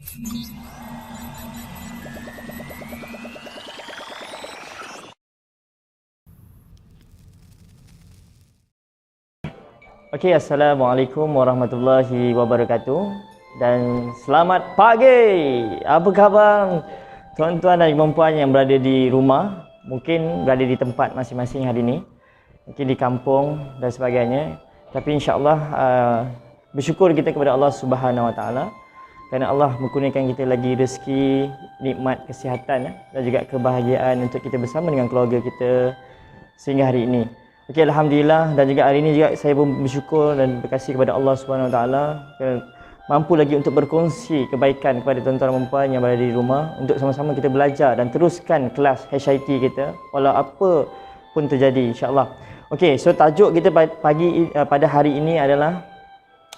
Okey, Assalamualaikum warahmatullahi wabarakatuh dan selamat pagi. Apa khabar tuan-tuan dan puan-puan yang berada di rumah, mungkin berada di tempat masing-masing hari ini, mungkin di kampung dan sebagainya. Tapi insya-Allah bersyukur kita kepada Allah Subhanahu Wa Taala kerana Allah mengkurniakan kita lagi rezeki, nikmat kesihatan dan juga kebahagiaan untuk kita bersama dengan keluarga kita sehingga hari ini. Okey, alhamdulillah, dan juga hari ini juga saya pun bersyukur dan berkasih kepada Allah Subhanahu Wa Taala kerana mampu lagi untuk berkongsi kebaikan kepada tuan-tuan dan puan yang berada di rumah untuk sama-sama kita belajar dan teruskan kelas HIT kita walau apa pun terjadi, insya-Allah. Okey, so tajuk kita pada hari ini adalah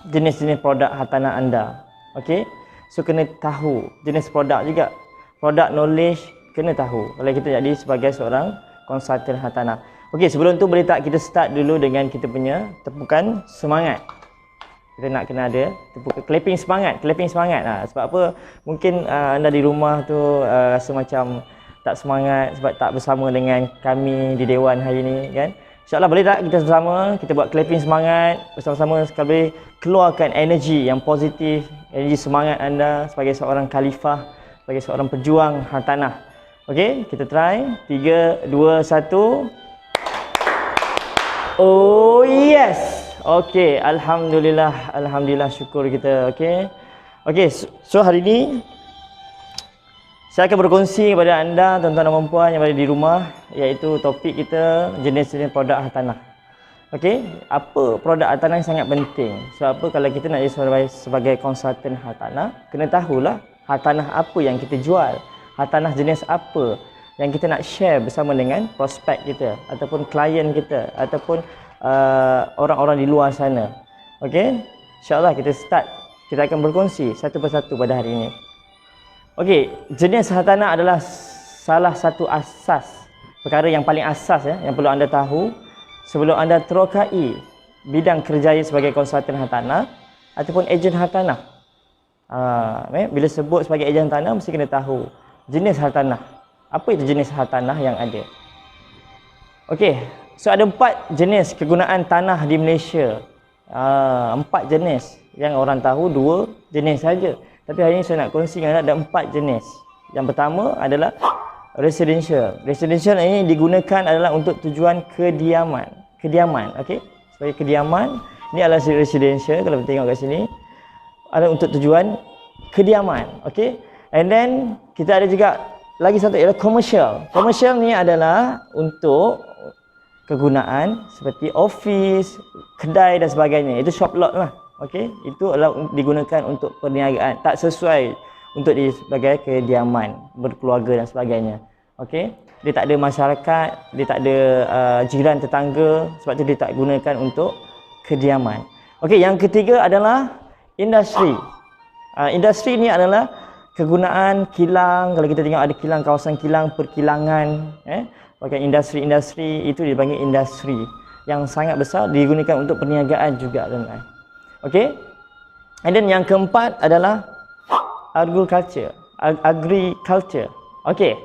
jenis-jenis produk hartanah anda. Okey, so kena tahu jenis produk juga, produk knowledge kena tahu kalau kita jadi sebagai seorang konsultan hartanah. Okey, sebelum tu boleh tak kita start dulu dengan kita punya tepukan semangat. Kita nak kena ada tepukan clapping semangat. Sebab apa? Mungkin anda di rumah tu rasa macam tak semangat sebab tak bersama dengan kami di Dewan hari ini, kan? InsyaAllah boleh tak kita bersama, kita buat clapping semangat bersama-sama sekali, keluarkan energi yang positif, energi semangat anda sebagai seorang khalifah, sebagai seorang pejuang hartanah. Okey, kita try. 3, 2, 1. Oh yes. Okey, alhamdulillah syukur kita. Okey, so hari ini saya akan berkongsi kepada anda tuan-tuan dan puan yang berada di rumah, iaitu topik kita jenis-jenis produk hartanah. Okey, apa produk hartanah yang sangat penting? Sebab apa, kalau kita nak jadi sebagai konsultan hartanah, kena tahulah hartanah apa yang kita jual, hartanah jenis apa yang kita nak share bersama dengan prospek kita ataupun klien kita ataupun orang-orang di luar sana. Okey, insya-Allah kita start. Kita akan berkongsi satu persatu pada hari ini. Okey, jenis hartanah adalah salah satu asas, perkara yang paling asas yang perlu anda tahu sebelum anda terokai bidang kerjaya sebagai konsultan hartanah ataupun ejen hartanah. Bila sebut sebagai ejen hartanah mesti kena tahu jenis hartanah. Apa itu jenis hartanah yang ada? Okey, so ada 4 jenis kegunaan tanah di Malaysia. 4 jenis. Yang orang tahu 2 jenis saja. Tapi hari ini saya nak kongsi dengan anda ada 4 jenis. Yang pertama adalah residential. Residential ini digunakan adalah untuk tujuan kediaman. Okey, sebagai kediaman. Ini adalah residential, kalau kita tengok kat sini. Adalah untuk tujuan kediaman. Okey. And then kita ada juga lagi satu ialah commercial. Commercial ni adalah untuk kegunaan seperti office, kedai dan sebagainya. Itu shop lot lah. Okey, itu adalah digunakan untuk perniagaan, tak sesuai untuk sebagai kediaman, berkeluarga dan sebagainya. Okey, dia tak ada masyarakat, dia tak ada jiran tetangga, sebab tu dia tak gunakan untuk kediaman. Okey, yang ketiga adalah industri. Industri ni adalah kegunaan kilang. Kalau kita tengok ada kilang, kawasan kilang, perkilangan, pakai industri itu dipanggil industri yang sangat besar, digunakan untuk perniagaan juga, tuan-tuan. Okey. And then yang keempat adalah agriculture. Okey.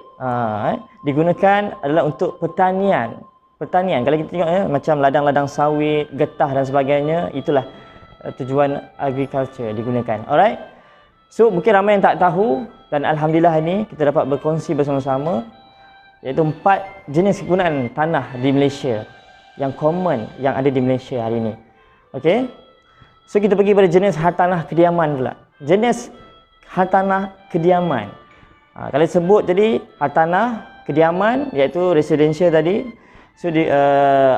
Digunakan adalah untuk pertanian. Kalau kita tengok macam ladang-ladang sawit, getah dan sebagainya, itulah tujuan agriculture digunakan. Alright. So mungkin ramai yang tak tahu, dan alhamdulillah ini kita dapat berkongsi bersama-sama iaitu 4 jenis kegunaan tanah di Malaysia yang common yang ada di Malaysia hari ini. Okey. So kita pergi pada jenis hartanah kediaman pula. Jenis hartanah kediaman. Kalau sebut tadi hartanah kediaman iaitu residential tadi. So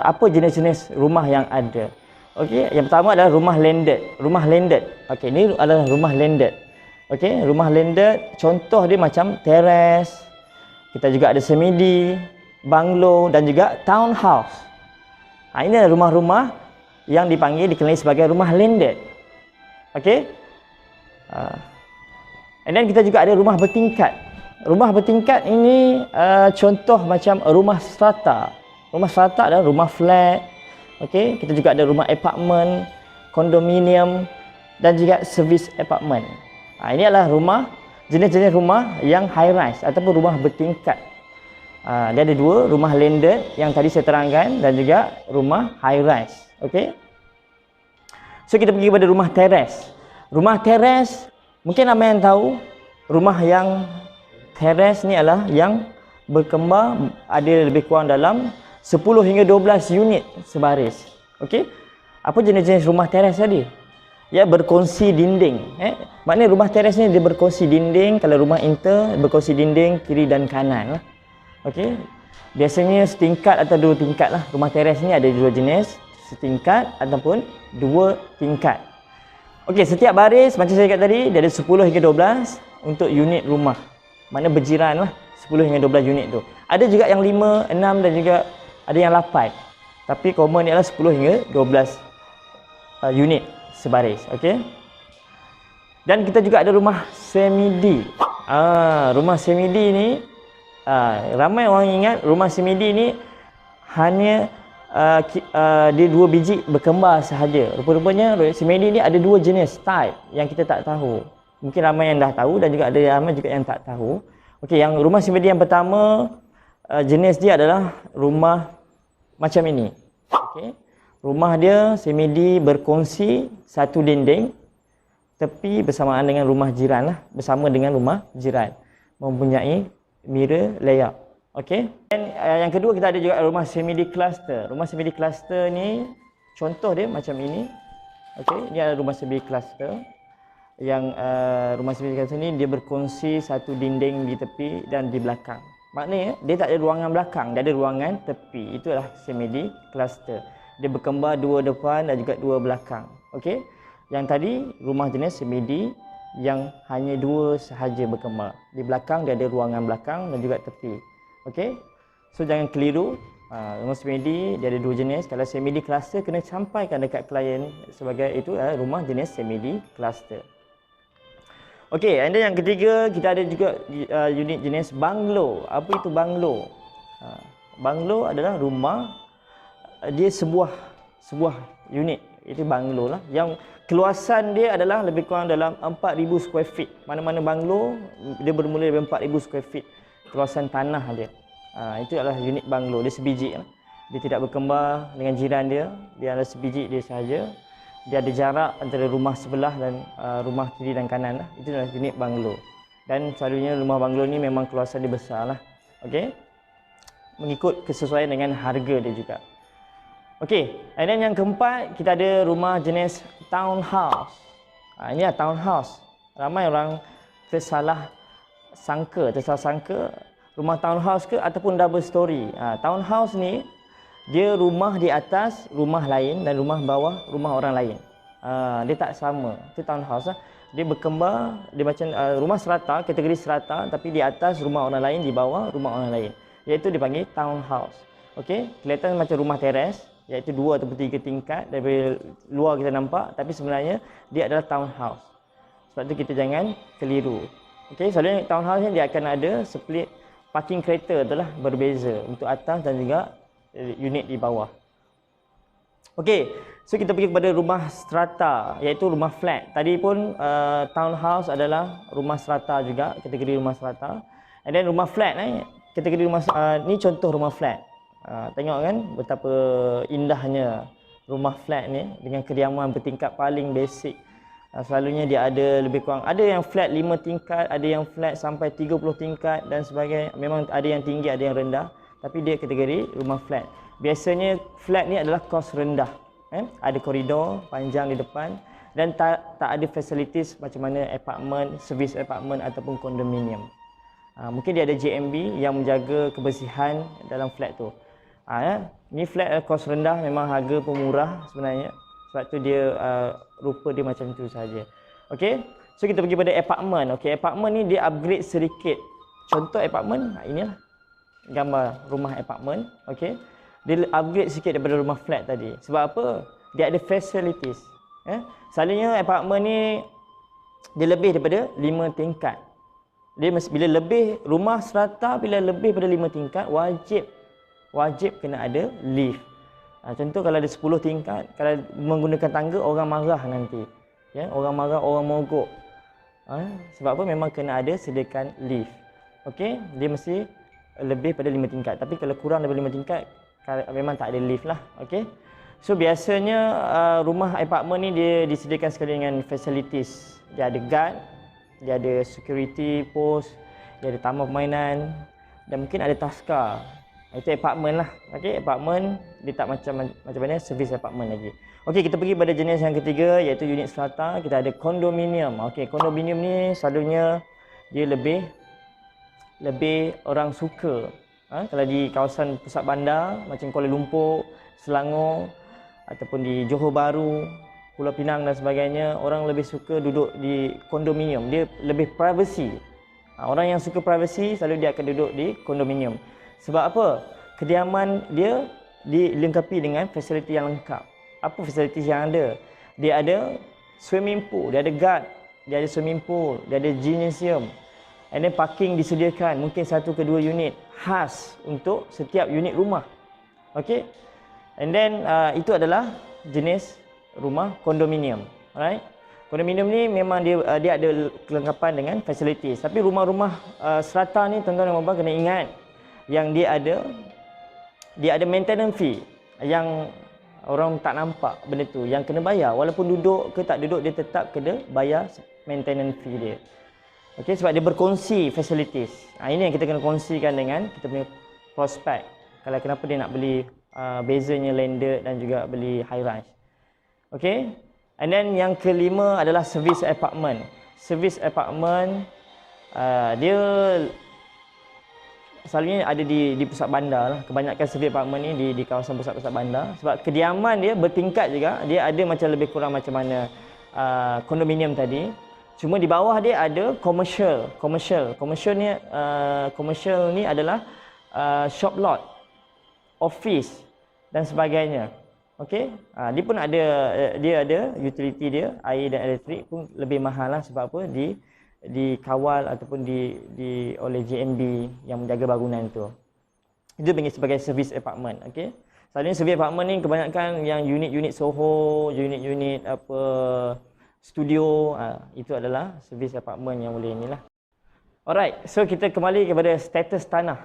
apa jenis-jenis rumah yang ada? Okey, yang pertama adalah rumah landed. Okey, ini adalah rumah landed. Okey, rumah landed contoh dia macam teres. Kita juga ada semidi, banglo dan juga townhouse. Ini adalah rumah-rumah yang dikenali sebagai rumah landed. Okey. And then kita juga ada rumah bertingkat. Rumah bertingkat ini contoh macam rumah strata. Rumah strata adalah rumah flat. Okey, kita juga ada rumah apartment, kondominium dan juga service apartment. Ini adalah rumah, jenis-jenis rumah yang high rise ataupun rumah bertingkat. Dia ada dua, rumah landed yang tadi saya terangkan dan juga rumah high rise. Okey. So kita pergi kepada rumah teres. Rumah teres, mungkin ramai yang tahu, rumah yang teres ni adalah yang berkembar ada lebih kurang dalam 10 hingga 12 unit sebaris. Okey. Apa jenis-jenis rumah teres tadi? Ya, berkongsi dinding. Maknanya rumah teres ni dia berkongsi dinding. Kalau rumah inter berkongsi dinding kiri dan kanan lah. Okey. Biasanya setingkat atau dua tingkat lah. Rumah teres ni ada dua jenis, setingkat ataupun dua tingkat. Okey, setiap baris macam saya cakap tadi dia ada 10 hingga 12 untuk unit rumah. Maknanya berjiran lah 10 hingga 12 unit tu. Ada juga yang 5, 6 dan juga ada yang 8. Tapi common ni adalah 10 hingga 12 unit sebaris. Okey. Dan kita juga ada rumah semi-D. Rumah semi-D ni ramai orang ingat rumah semi-D ni hanya dia dua biji berkembar sahaja. Rupa-rupanya semi-D ni ada dua jenis type yang kita tak tahu. Mungkin ramai yang dah tahu dan juga ada ramai juga yang tak tahu. Okey, yang rumah semi-D yang pertama jenis dia adalah rumah macam ini. Okey. Rumah dia semi-D berkongsi satu dinding tepi bersamaan dengan rumah jiran lah, bersama dengan rumah jiran, mempunyai mirror layout. Okey. Dan yang kedua kita ada juga rumah semi-D cluster. Rumah semi-D cluster ni contoh dia macam ini. Okey, ini adalah rumah semi-D cluster. Yang rumah semi-D cluster ni dia berkongsi satu dinding di tepi dan di belakang. Maknanya dia tak ada ruangan belakang, dia ada ruangan tepi. Itulah semi-D cluster. Dia berkembar dua depan dan juga dua belakang. Okey. Yang tadi rumah jenis semi-D yang hanya dua sahaja berkembar. Di belakang dia ada ruangan belakang dan juga tepi. Okey. So jangan keliru. Rumah semi-D dia ada dua jenis. Kalau semi-D cluster kena sampaikan dekat klien sebagai itu rumah jenis semi-D cluster. Okey, and then yang ketiga kita ada juga unit jenis banglo. Apa itu banglo? Banglo adalah rumah dia sebuah unit. Itu banglo lah. Yang keluasan dia adalah lebih kurang dalam 4,000 square feet. Mana-mana banglo dia bermula dari 4,000 square feet. Keluasan tanah dia. Itu adalah unit banglo. Dia sebiji lah. Dia tidak berkembar dengan jiran dia. Dia adalah sebiji dia sahaja. Dia ada jarak antara rumah sebelah dan rumah kiri dan kanan lah. Itu adalah unit banglo. Dan selalunya rumah banglo ni memang keluasan dia besar lah. Okey. Mengikut kesesuaian dengan harga dia juga. Okey, and then yang keempat kita ada rumah jenis townhouse. Ini adalah townhouse. Ramai orang tersalah sangka rumah townhouse ke ataupun double story. Townhouse ni dia rumah di atas rumah lain dan rumah bawah rumah orang lain. Dia tak sama. Itu townhouse lah. Dia berkembar, dia macam rumah serata, kategori serata, tapi di atas rumah orang lain, di bawah rumah orang lain. Iaitu dipanggil townhouse. Okey, kelihatan macam rumah teres, iaitu 2 atau 3 tingkat. Dari luar kita nampak, tapi sebenarnya dia adalah townhouse. Sebab tu kita jangan keliru. Okey, selalunya townhouse ni dia akan ada split parking kereta tu lah, berbeza untuk atas dan juga unit di bawah. Okey, so kita pergi kepada rumah strata, iaitu rumah flat. Tadi pun townhouse adalah rumah strata juga, kategori rumah strata. And then rumah flat kategori rumah ni contoh rumah flat. Tengok kan betapa indahnya rumah flat ni dengan kediaman bertingkat paling basic. Selalunya dia ada lebih kurang, ada yang flat 5 tingkat, ada yang flat sampai 30 tingkat dan sebagainya. Memang ada yang tinggi, ada yang rendah, tapi dia kategori rumah flat. Biasanya flat ni adalah kos rendah. Ada koridor panjang di depan dan tak ada facilities macam mana apartment, servis apartment ataupun kondominium. Mungkin dia ada JMB yang menjaga kebersihan dalam flat tu. Ni flat kos rendah, memang harga pun murah sebenarnya. Sebab tu dia rupa dia macam tu saja. Okey. So kita pergi pada apartment. Okey, apartment ni dia upgrade sedikit. Contoh apartment, inilah gambar rumah apartment. Okey. Dia upgrade sikit daripada rumah flat tadi. Sebab apa? Dia ada facilities. Selalunya apartment ni dia lebih daripada 5 tingkat. Dia bila lebih rumah strata, bila lebih daripada 5 tingkat, wajib kena ada lift. Contoh kalau ada 10 tingkat, kalau menggunakan tangga orang marah nanti. Orang marah, orang mogok. Sebab apa? Memang kena ada sediakan lift. Okey, dia mesti lebih pada 5 tingkat. Tapi kalau kurang daripada 5 tingkat memang tak ada lift lah. Okey. So biasanya rumah apartmen ni dia disediakan sekali dengan facilities. Dia ada guard, dia ada security post, dia ada taman permainan dan mungkin ada taska. Itu apartmen lah. Okey, apartmen dia tak macam mana servis apartmen lagi. Okey, kita pergi pada jenis yang ketiga iaitu unit strata. Kita ada kondominium. Okey, kondominium ni selalunya dia lebih orang suka. Kalau di kawasan pusat bandar macam Kuala Lumpur, Selangor ataupun di Johor Bahru, Pulau Pinang dan sebagainya, orang lebih suka duduk di kondominium. Dia lebih privacy. Orang yang suka privacy selalu dia akan duduk di kondominium. Sebab apa? Kediaman dia dilengkapi dengan fasiliti yang lengkap. Apa fasiliti yang ada? Dia ada swimming pool, dia ada guard, dia ada swimming pool, dia ada gymnasium. And then parking disediakan, mungkin 1 ke 2 unit khas untuk setiap unit rumah. Okey. And then itu adalah jenis rumah kondominium. Alright. Kondominium ni memang dia ada kelengkapan dengan facilities. Tapi rumah-rumah strata ni tuan-tuan dan puan kena ingat yang dia ada maintenance fee yang orang tak nampak benda tu, yang kena bayar. Walaupun duduk ke tak duduk, dia tetap kena bayar maintenance fee dia. Okey, sebab dia berkongsi facilities. Ini yang kita kena kongsikan dengan kita punya prospek. Kalau kenapa dia nak beli bezanya landed dan juga beli high rise. Okey. And then yang kelima adalah service apartment. Service apartment dia selalunya ada di pusat bandar lah. Kebanyakan service apartment ni di kawasan pusat-pusat bandar. Sebab kediaman dia bertingkat juga. Dia ada macam lebih kurang macam mana kondominium tadi. Cuma di bawah dia ada commercial. Commercial ni adalah shop lot, office dan sebagainya. Okey, dia pun ada utility dia, air dan elektrik pun lebih mahal lah. Sebab apa? Dikawal ataupun oleh JMB yang menjaga bangunan tu. Itu panggil sebagai service apartment. Okey, selalunya service apartment ni kebanyakan yang unit-unit Soho, unit-unit studio, itu adalah servis apartmen yang boleh inilah. Alright, so kita kembali kepada status tanah.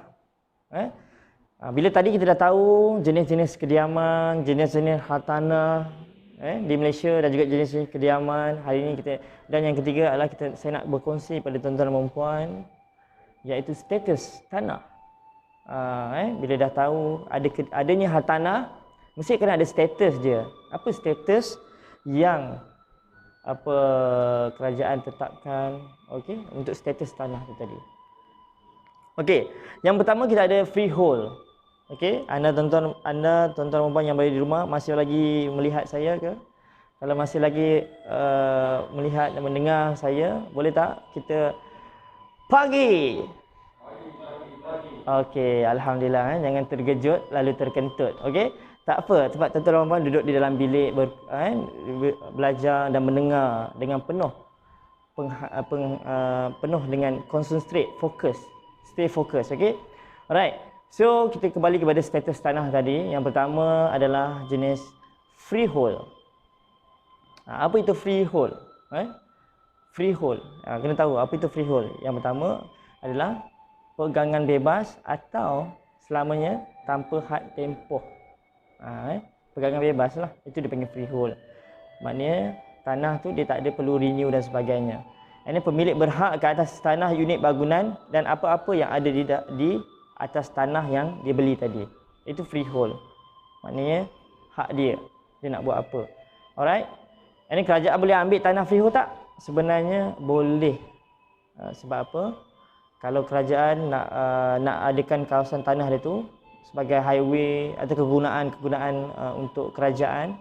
Bila tadi kita dah tahu jenis-jenis kediaman, jenis-jenis hartanah di Malaysia dan juga jenis-jenis kediaman, hari ini dan yang ketiga adalah saya nak berkongsi pada tuan-tuan dan puan iaitu status tanah. Bila dah tahu adanya hartanah, mesti kena ada status dia. Apa status yang kerajaan tetapkan, okey, untuk status tanah tu tadi. Okey, yang pertama kita ada freehold. Okey, anda tuan-tuan dan puan yang berada di rumah masih lagi melihat saya ke? Kalau masih lagi melihat dan mendengar saya, boleh tak kita pagi? Okey, alhamdulillah, jangan terkejut lalu terkentut. Okey? Tak apa, sebab tuan-tuan dan puan duduk di dalam bilik belajar dan mendengar dengan penuh dengan concentrate, fokus, stay fokus. Okey. Alright. So kita kembali kepada status tanah tadi. Yang pertama adalah jenis freehold. Apa itu freehold? Freehold. Kena tahu apa itu freehold. Yang pertama adalah pegangan bebas atau selamanya tanpa had tempoh. Pegangan bebas lah. Itu dipanggil freehold. Maknanya tanah tu dia tak ada perlu renew dan sebagainya. Ini pemilik berhak ke atas tanah unit bangunan dan apa-apa yang ada di atas tanah yang dia beli tadi. Itu freehold. Maknanya hak dia. Dia nak buat apa. Alright. Ini kerajaan boleh ambil tanah freehold tak? Sebenarnya boleh. Sebab apa? Kalau kerajaan nak adakan kawasan tanah dia tu sebagai highway atau kegunaan untuk kerajaan,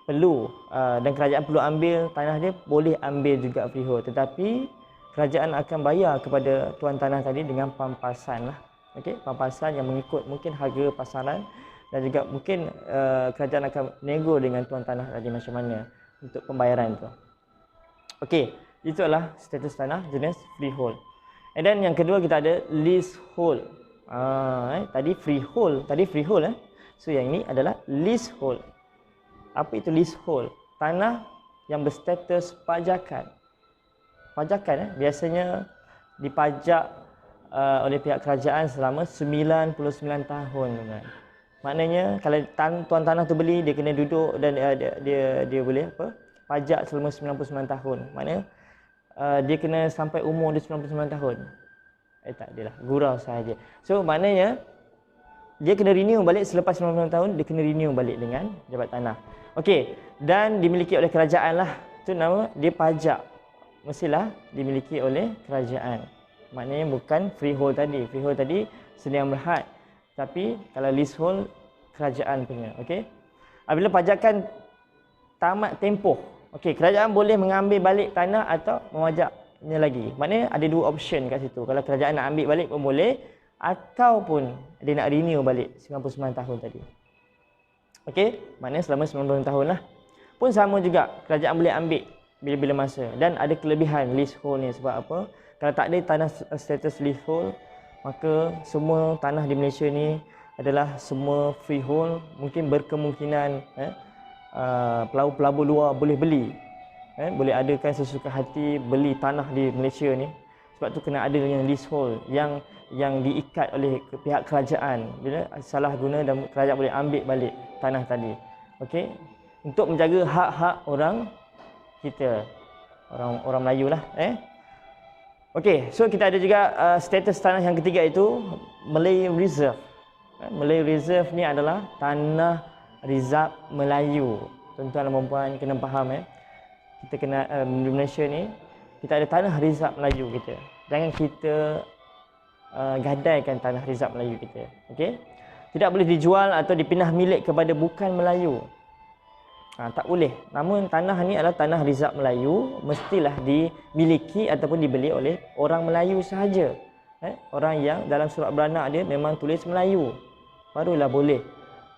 perlu dan kerajaan perlu ambil tanah dia, boleh ambil juga freehold. Tetapi kerajaan akan bayar kepada tuan tanah tadi dengan pampasan lah. Okey, pampasan yang mengikut mungkin harga pasaran dan juga mungkin kerajaan akan nego dengan tuan tanah tadi macam mana untuk pembayaran tu. Okey, itu adalah status tanah jenis freehold. And then yang kedua kita ada leasehold. Tadi freehold, So yang ini adalah leasehold. Apa itu leasehold? Tanah yang berstatus pajakan. pajakan biasanya dipajak oleh pihak kerajaan selama 99 tahun, tuan. Maknanya kalau tuan tanah tu beli, dia kena duduk dan dia boleh apa? Pajak selama 99 tahun. Maknanya dia kena sampai umur dia 99 tahun. Tak adalah, gurau sahaja. So maknanya dia kena renew balik selepas 99 tahun, dia kena renew balik dengan jabat tanah. Okey, dan dimiliki oleh kerajaan lah. Itu nama dia pajak. Mestilah dimiliki oleh kerajaan. Maknanya bukan freehold tadi. Freehold tadi sediang berhad. Tapi kalau leasehold kerajaan punya. Okey. Apabila pajakan tamat tempoh, okey, kerajaan boleh mengambil balik tanah atau mewajaknya lagi. Maknanya ada dua option kat situ. Kalau kerajaan nak ambil balik pun boleh, ataupun dia nak renew balik 99 tahun tadi. Okey, maknanya selama 99 tahun lah. Pun sama juga, kerajaan boleh ambil bila-bila masa. Dan ada kelebihan leasehold ni. Sebab apa? Kalau tak ada tanah status leasehold, maka semua tanah di Malaysia ni adalah semua freehold. Mungkin berkemungkinan pelabur-pelabur luar boleh beli, boleh adakan sesuka hati beli tanah di Malaysia ni. Sebab tu kena ada yang leasehold yang diikat oleh pihak kerajaan. Bila salah guna dan kerajaan boleh ambil balik tanah tadi. Okey, untuk menjaga hak-hak orang kita, orang Melayu lah. Okey, so kita ada juga status tanah yang ketiga, itu Malay Reserve. Malay Reserve ni adalah tanah Rizab Melayu. Tuan-tuan dan puan kena faham. Kita kena di Malaysia ni kita ada tanah Rizab Melayu kita. Jangan kita gadaikan tanah Rizab Melayu kita. Okey? Tidak boleh dijual atau dipindah milik kepada bukan Melayu. Tak boleh. Namun tanah ni adalah tanah Rizab Melayu, mestilah dimiliki ataupun dibeli oleh orang Melayu sahaja. Orang yang dalam surat beranak dia memang tulis Melayu, barulah boleh.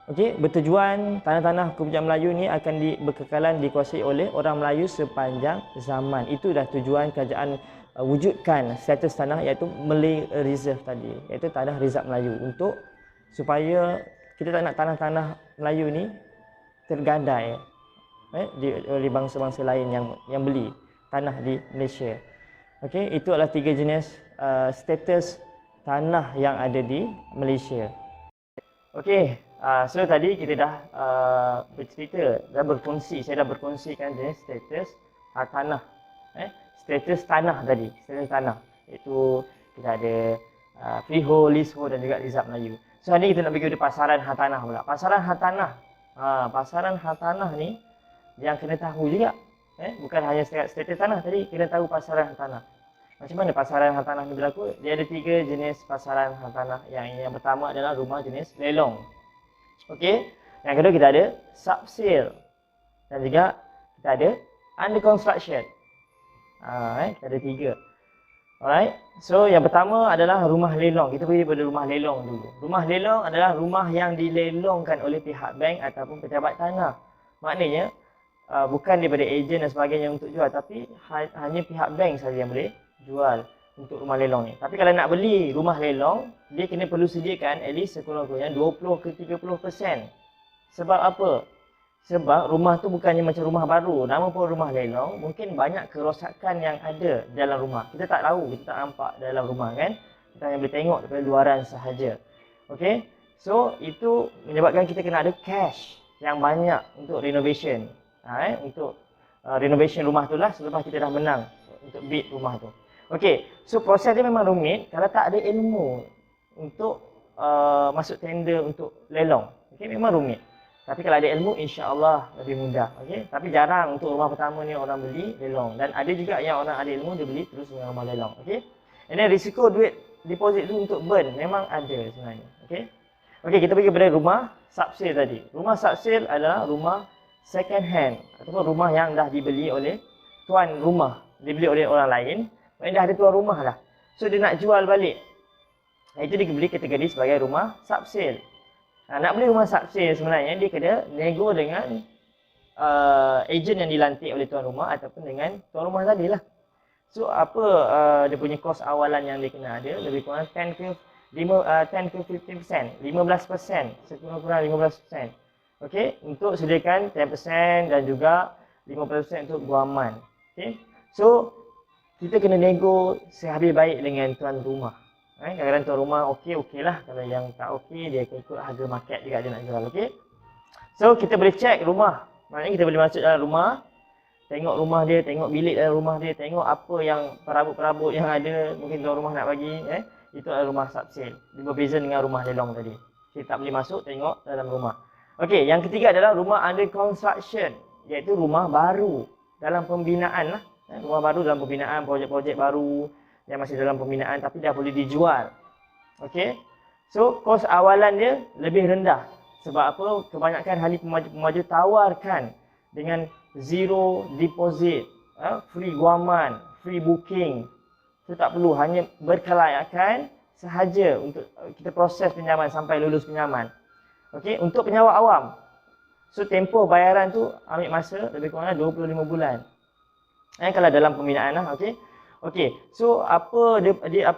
Okey, bertujuan tanah-tanah kerajaan Melayu ni akan berkekalan dikuasai oleh orang Melayu sepanjang zaman. Itu dah tujuan kerajaan wujudkan status tanah, iaitu Malay Reserve tadi, iaitu tanah Rizab Melayu, untuk supaya kita tak nak tanah-tanah Melayu ni tergadai oleh bangsa-bangsa lain yang beli tanah di Malaysia. Okey, itu adalah 3 jenis status tanah yang ada di Malaysia. Okey, so tadi kita dah bercerita, saya dah berkongsikan jenis status tanah. Status tanah tadi, status tanah. Iaitu kita ada freehold, leasehold dan juga Rizab Melayu. So hari ni kita nak pergi ke pasaran hartanah pula. Pasaran hartanah. Pasaran hartanah ni yang kena tahu juga. Bukan hanya status tanah tadi, kena tahu pasaran hartanah. Macam mana pasaran hartanah ni berlaku? Dia ada 3 jenis pasaran hartanah. Yang pertama adalah rumah jenis lelong. Okey. Yang kedua kita ada subsale. Dan juga kita ada under construction. Kita ada 3. Alright. So yang pertama adalah rumah lelong. Kita pergi pada rumah lelong dulu. Rumah lelong adalah rumah yang dilelongkan oleh pihak bank ataupun pejabat tanah. Maknanya bukan daripada ejen dan sebagainya untuk jual, tapi hanya pihak bank saja yang boleh jual untuk rumah lelong ni. Tapi kalau nak beli rumah lelong, dia kena perlu sediakan at least sekurang-kurangnya 20 ke 30%. Sebab apa? Sebab rumah tu bukannya macam rumah baru. Nama pun rumah lelong, mungkin banyak kerosakan yang ada dalam rumah. Kita tak tahu, kita tak nampak dalam rumah kan. Kita hanya boleh tengok daripada luaran sahaja. Okey. So itu menyebabkan kita kena ada cash yang banyak untuk renovation. Untuk renovation rumah tu lah selepas kita dah menang untuk bid rumah tu. Okey, so proses dia memang rumit kalau tak ada ilmu untuk masuk tender untuk lelong. Okey, memang rumit. Tapi kalau ada ilmu, insya-Allah lebih mudah. Okey, tapi jarang untuk rumah pertama ni orang beli lelong, dan ada juga yang orang ada ilmu dia beli terus dengan rumah lelong. Okey. Ini risiko duit deposit tu untuk burn memang ada sebenarnya. Okey. Okey, kita pergi kepada rumah subsale tadi. Rumah subsale adalah rumah second hand ataupun rumah yang dah dibeli oleh tuan rumah, dibeli oleh orang lain. Maksudnya dah ada tuan rumah lah. So dia nak jual balik. Itu dibeli kategori sebagai rumah subsale. Nak beli rumah subsale sebenarnya dia kena nego dengan ejen yang dilantik oleh tuan rumah ataupun dengan tuan rumah tadi lah. So apa dia punya kos awalan yang dia kena ada, lebih kurang 10 ke 15%, 15%, sekurang-kurang 15%. Okey, untuk sediakan 10% dan juga 50% untuk guaman. Okey. So kita kena nego sehabis baik dengan tuan rumah. Kadang-kadang tuan rumah okey lah. Kalau yang tak okey, dia ikut harga market juga dia nak jual. Okey. So kita boleh check rumah. Maknanya kita boleh masuk dalam rumah, tengok rumah dia, tengok bilik dalam rumah dia, tengok apa yang perabot-perabot yang ada mungkin tuan rumah nak bagi. Itu adalah rumah subsale. Dia berbeza dengan rumah lelong tadi. Kita tak boleh masuk tengok dalam rumah. Okey, yang ketiga adalah rumah under construction, iaitu rumah baru dalam pembinaan lah. Rumah baru dalam pembinaan, projek-projek baru yang masih dalam pembinaan tapi dah boleh dijual. Okey. So, kos awalan dia lebih rendah. Sebab apa? Kebanyakan ahli pemaju tawarkan dengan zero deposit, free guaman, free booking. So, tak perlu, hanya berkelayakan sahaja untuk kita proses pinjaman sampai lulus pinjaman. Okey, untuk penyewa awam. So, tempoh bayaran tu ambil masa lebih kurang 25 bulan. Kalau dalam pembinaan lah, okey. Okey, so apa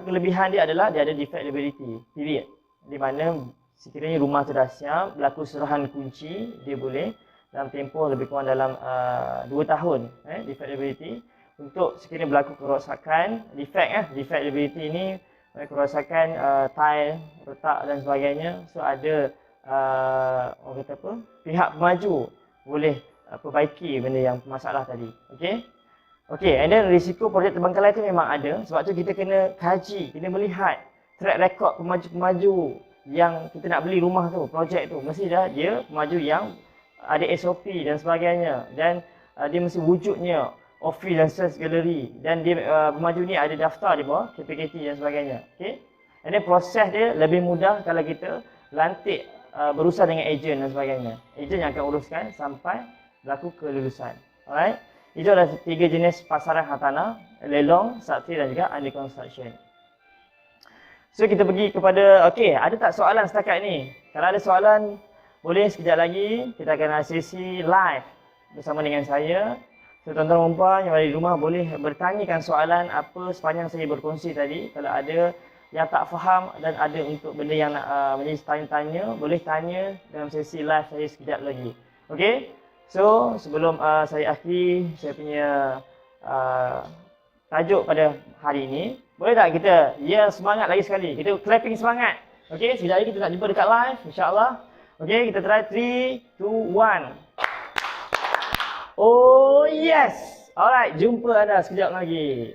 kelebihan dia adalah dia ada defectibility period. Di mana sekiranya rumah tu dah siap, berlaku serahan kunci, dia boleh dalam tempoh lebih kurang dalam 2 tahun, defectibility. Untuk sekiranya berlaku kerosakan, defectibility ni kerosakan tile, retak dan sebagainya. So ada orang kata apa? Pihak pemaju boleh perbaiki benda yang masalah tadi. Okey. Okey, and then risiko projek terbengkalai tu memang ada. Sebab tu kita kena kaji, kena melihat track record pemaju-pemaju yang kita nak beli rumah tu, projek tu. Mesti dah dia pemaju yang ada SOP dan sebagainya. Dan dia mesti wujudnya office dan sales gallery. Dan dia pemaju ni ada daftar di bawah, KPKT dan sebagainya. Okey. And then proses dia lebih mudah kalau kita lantik berusaha dengan ejen dan sebagainya. Ejen yang akan uruskan sampai berlaku kelulusan. Alright. Itu adalah 3 jenis pasaran hartanah, lelong, subsale dan juga under construction. So kita pergi kepada, okey, ada tak soalan setakat ni? Kalau ada soalan, boleh sekejap lagi kita akan ada sesi live bersama dengan saya. So tuan-tuan dan puan yang ada di rumah boleh bertanyakan soalan apa sepanjang saya berkongsi tadi. Kalau ada yang tak faham dan ada untuk benda yang nak menjadi tanya-tanya, boleh tanya dalam sesi live saya sekejap lagi. Okey? So, sebelum saya akhiri saya punya tajuk pada hari ini, boleh tak kita semangat lagi sekali. Kita clapping semangat. Okey, sekejap lagi kita nak jumpa dekat live insya-Allah. Okey, kita try 3 2 1. Oh yes. Alright, jumpa anda sekejap lagi.